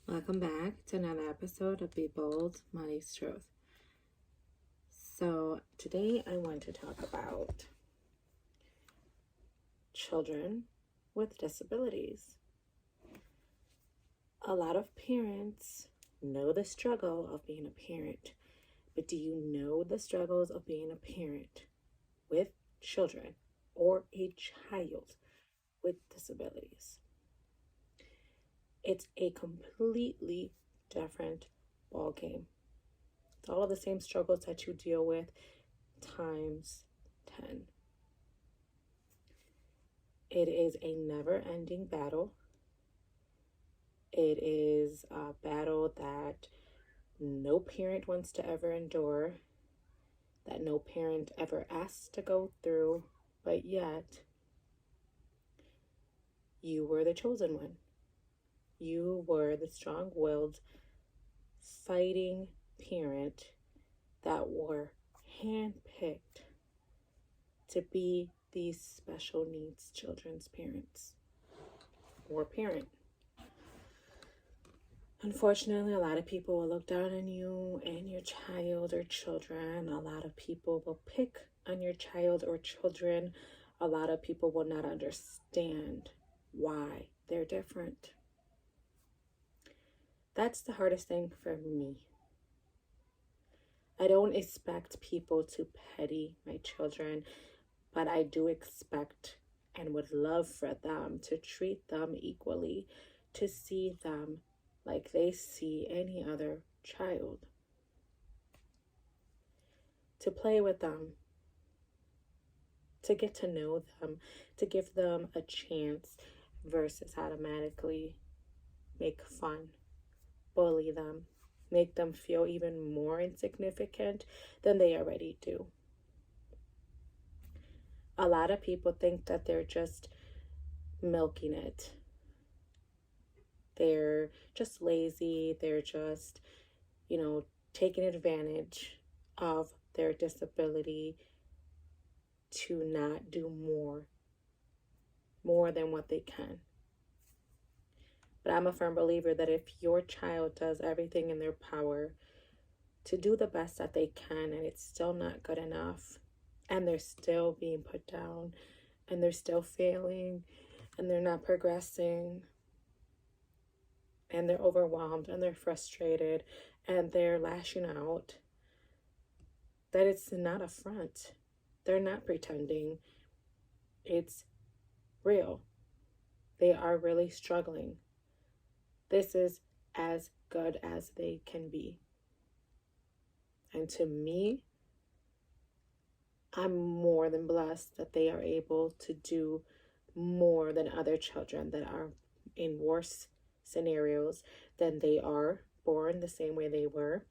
Welcome back to another episode of Be Bold, Money's Truth. So today I want to talk about children with disabilities. A lot of parents know the struggle of being a parent, but do you know the struggles of being a parent with children or a child with disabilities? It's a completely different ballgame. It's all of the same struggles that you deal with times 10. It is a never-ending battle. It is a battle that no parent wants to ever endure, that no parent ever asks to go through, but yet you were the chosen one. You were the strong-willed, fighting parent that were handpicked to be these special needs children's parents or parent. Unfortunately, a lot of people will look down on you and your child or children. A lot of people will pick on your child or children. A lot of people will not understand why they're different. That's the hardest thing for me. I don't expect people to petty my children, but I do expect and would love for them to treat them equally, to see them like they see any other child, to play with them, to get to know them, to give them a chance versus automatically make fun, bully them, make them feel even more insignificant than they already do. A lot of people think that they're just milking it. They're just lazy. They're just, taking advantage of their disability to not do more than what they can. But I'm a firm believer that if your child does everything in their power to do the best that they can and it's still not good enough, and they're still being put down, and they're still failing, and they're not progressing, and they're overwhelmed, and they're frustrated, and they're lashing out, that it's not a front. They're not pretending. It's real. They are really struggling. This is as good as they can be. And to me, I'm more than blessed that they are able to do more than other children that are in worse scenarios than they are, born the same way they were,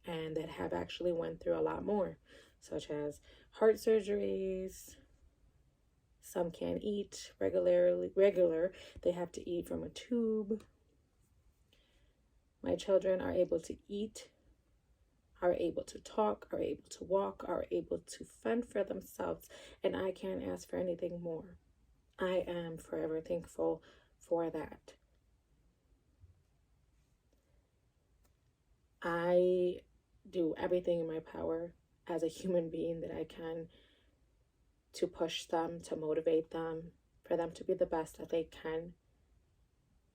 and that have actually went through a lot more, such as heart surgeries. Some can't eat regular. They have to eat from a tube. My children are able to eat, are able to talk, are able to walk, are able to fend for themselves, and I can't ask for anything more. I am forever thankful for that. I do everything in my power as a human being that I can to push them, to motivate them, for them to be the best that they can.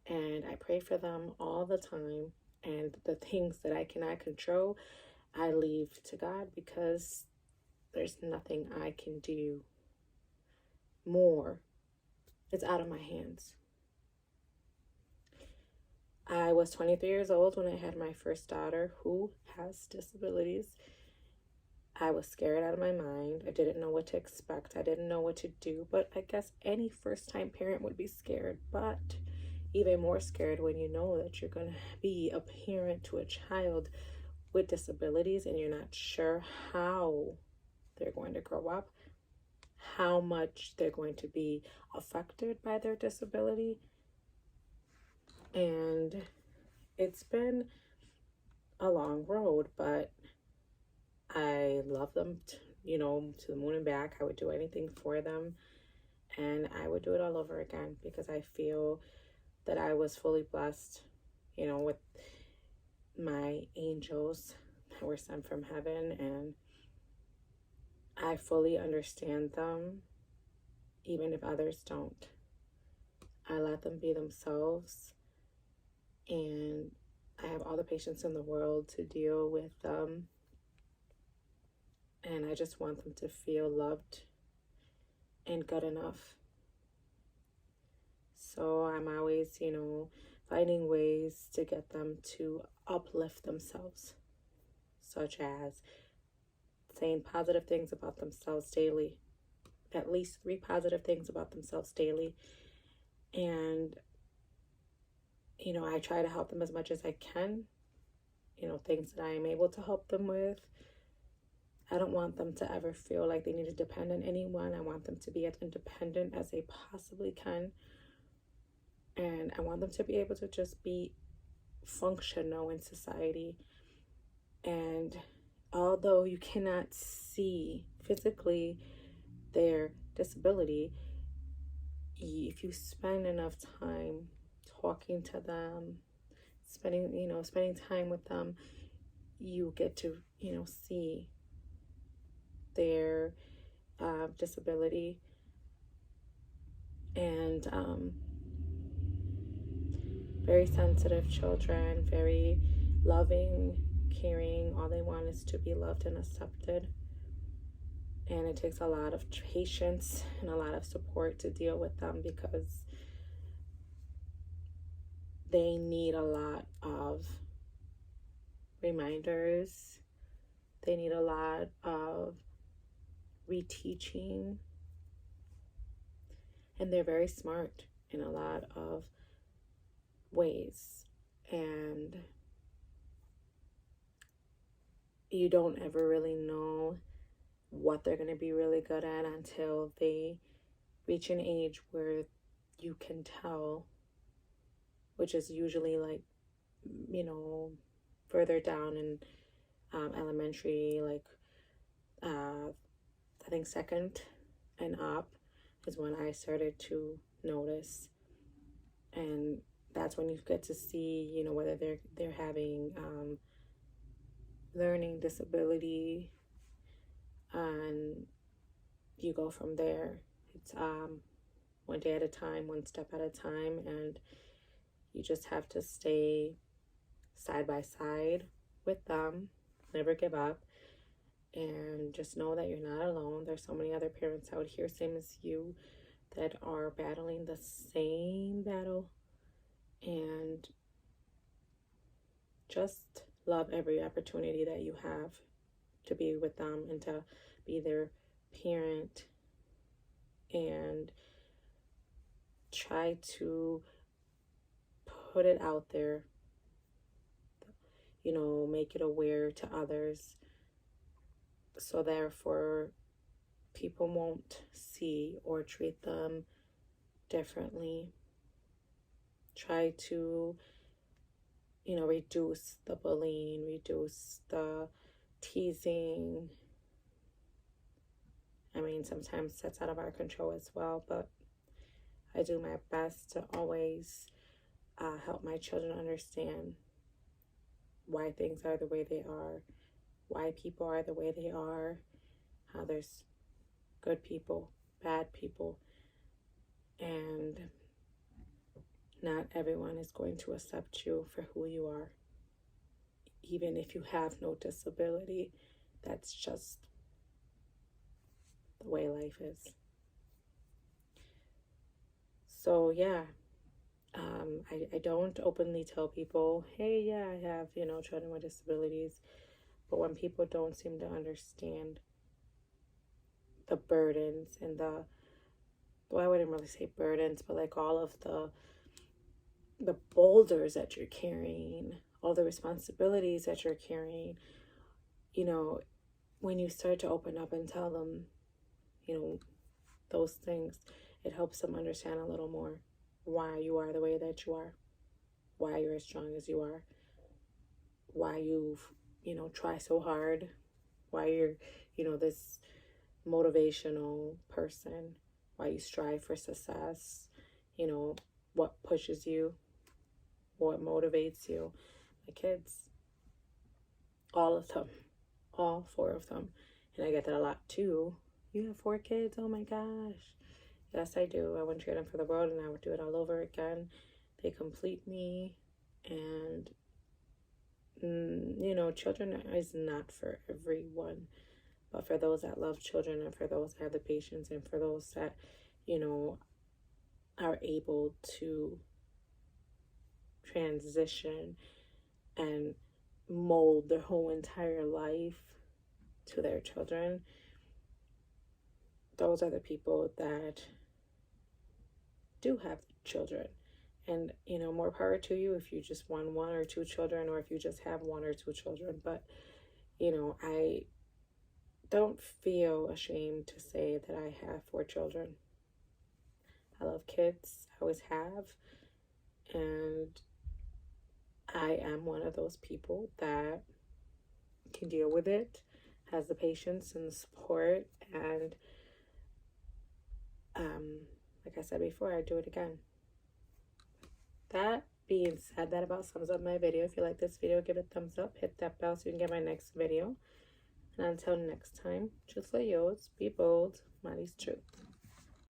And I pray for them all the time. And the things that I cannot control, I leave to God, because there's nothing I can do more. It's out of my hands. I was 23 years old when I had my first daughter who has disabilities. I was scared out of my mind. I didn't know what to expect. I didn't know what to do. But I guess any first-time parent would be scared. But even more scared when you know that you're going to be a parent to a child with disabilities and you're not sure how they're going to grow up, how much they're going to be affected by their disability. And it's been a long road, but I love them, to the moon and back. I would do anything for them, and I would do it all over again, because I feel that I was fully blessed with my angels that were sent from heaven, and I fully understand them, even if others don't. I let them be themselves, and I have all the patience in the world to deal with them. And I just want them to feel loved and good enough. So I'm always, finding ways to get them to uplift themselves, such as saying positive things about themselves daily, at least 3 positive things about themselves daily. And, I try to help them as much as I can, things that I am able to help them with. I don't want them to ever feel like they need to depend on anyone. I want them to be as independent as they possibly can. And I want them to be able to just be functional in society. And although you cannot see physically their disability, if you spend enough time talking to them, spending time with them, you get to, see their disability. And very sensitive children, very loving, caring. All they want is to be loved and accepted. And it takes a lot of patience and a lot of support to deal with them, because they need a lot of reminders. They need a lot of reteaching. And they're very smart in a lot of ways. And you don't ever really know what they're going to be really good at until they reach an age where you can tell, which is usually like, further down in elementary, like I think second and up is when I started to notice. And that's when you get to see, whether they're having learning disability, and you go from there. It's one day at a time, one step at a time, and you just have to stay side by side with them, never give up, and just know that you're not alone. There's so many other parents out here, same as you, that are battling the same battle. And just love every opportunity that you have to be with them and to be their parent, and try to put it out there, make it aware to others, so therefore people won't see or treat them differently. Try to, reduce the bullying, reduce the teasing. I mean, sometimes that's out of our control as well, but I do my best to always help my children understand why things are the way they are, why people are the way they are, how there's good people, bad people, and not everyone is going to accept you for who you are. Even if you have no disability, that's just the way life is. So yeah, I don't openly tell people, hey, yeah, I have, children with disabilities. But when people don't seem to understand the burdens and well, I wouldn't really say burdens, but like all of the boulders that you're carrying, all the responsibilities that you're carrying, when you start to open up and tell them, those things, it helps them understand a little more why you are the way that you are, why you're as strong as you are, why you've, try so hard, why you're, this motivational person, why you strive for success, what pushes you. What motivates you? My kids, all of them, all 4 of them. And I get that a lot too. You have 4 kids? Oh my gosh. Yes, I do. I wouldn't trade them for the world, and I would do it all over again. They complete me. And, you know, children is not for everyone. But for those that love children, and for those that have the patience, and for those that, you know, are able to transition and mold their whole entire life to their children, those are the people that do have children. And, you know, more power to you if you just want 1 or 2 children, or if you just have 1 or 2 children. But, you know, I don't feel ashamed to say that I have 4 children. I love kids. I always have. And I am one of those people that can deal with it, has the patience and the support, and like I said before, I'd do it again. That being said, that about sums up my video. If you like this video, give it a thumbs up, hit that bell so you can get my next video. And until next time, just like yours, be bold, Molly's truth.